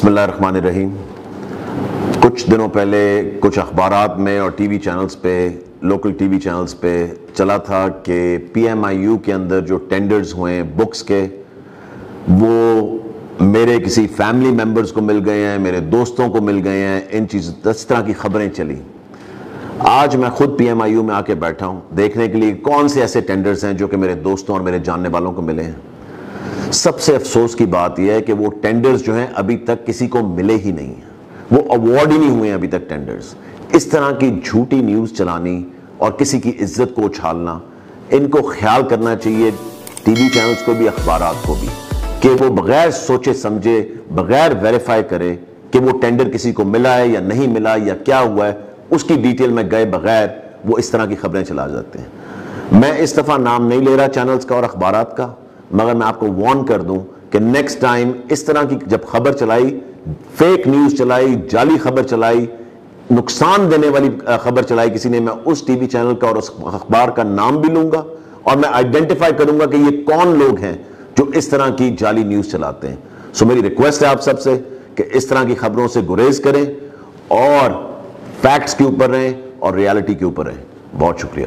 بسم اللہ الرحمن الرحیم۔ کچھ دنوں پہلے کچھ اخبارات میں اور ٹی وی چینلز پہ، لوکل ٹی وی چینلز پہ چلا تھا کہ پی ایم آئی یو کے اندر جو ٹینڈرز ہوئے ہیں بکس کے، وہ میرے کسی فیملی ممبرز کو مل گئے ہیں، میرے دوستوں کو مل گئے ہیں، ان اس طرح کی خبریں چلی۔ آج میں خود پی ایم آئی یو میں آ کے بیٹھا ہوں دیکھنے کے لیے کون سے ایسے ٹینڈرز ہیں جو کہ میرے دوستوں اور میرے جاننے والوں کو ملے ہیں۔ سب سے افسوس کی بات یہ ہے کہ وہ ٹینڈرز جو ہیں ابھی تک کسی کو ملے ہی نہیں ہیں، وہ ایوارڈ ہی نہیں ہوئے ہیں ابھی تک ٹینڈرز۔ اس طرح کی جھوٹی نیوز چلانی اور کسی کی عزت کو اچھالنا، ان کو خیال کرنا چاہیے ٹی وی چینلز کو بھی، اخبارات کو بھی، کہ وہ بغیر سوچے سمجھے، بغیر ویریفائی کرے کہ وہ ٹینڈر کسی کو ملا ہے یا نہیں ملا یا کیا ہوا ہے، اس کی ڈیٹیل میں گئے بغیر وہ اس طرح کی خبریں چلا جاتے ہیں۔ میں اس دفعہ نام نہیں لے رہا چینلز کا اور اخبارات کا، مگر میں آپ کو وارن کر دوں کہ نیکسٹ ٹائم اس طرح کی جب خبر چلائی، فیک نیوز چلائی، جعلی خبر چلائی، نقصان دینے والی خبر چلائی کسی نے، میں اس ٹی وی چینل کا اور اس اخبار کا نام بھی لوں گا اور میں آئیڈینٹیفائی کروں گا کہ یہ کون لوگ ہیں جو اس طرح کی جعلی نیوز چلاتے ہیں۔ سو میری ریکویسٹ ہے آپ سب سے کہ اس طرح کی خبروں سے گریز کریں اور فیکٹس کے اوپر رہیں اور ریالٹی کے اوپر رہیں۔ بہت شکریہ۔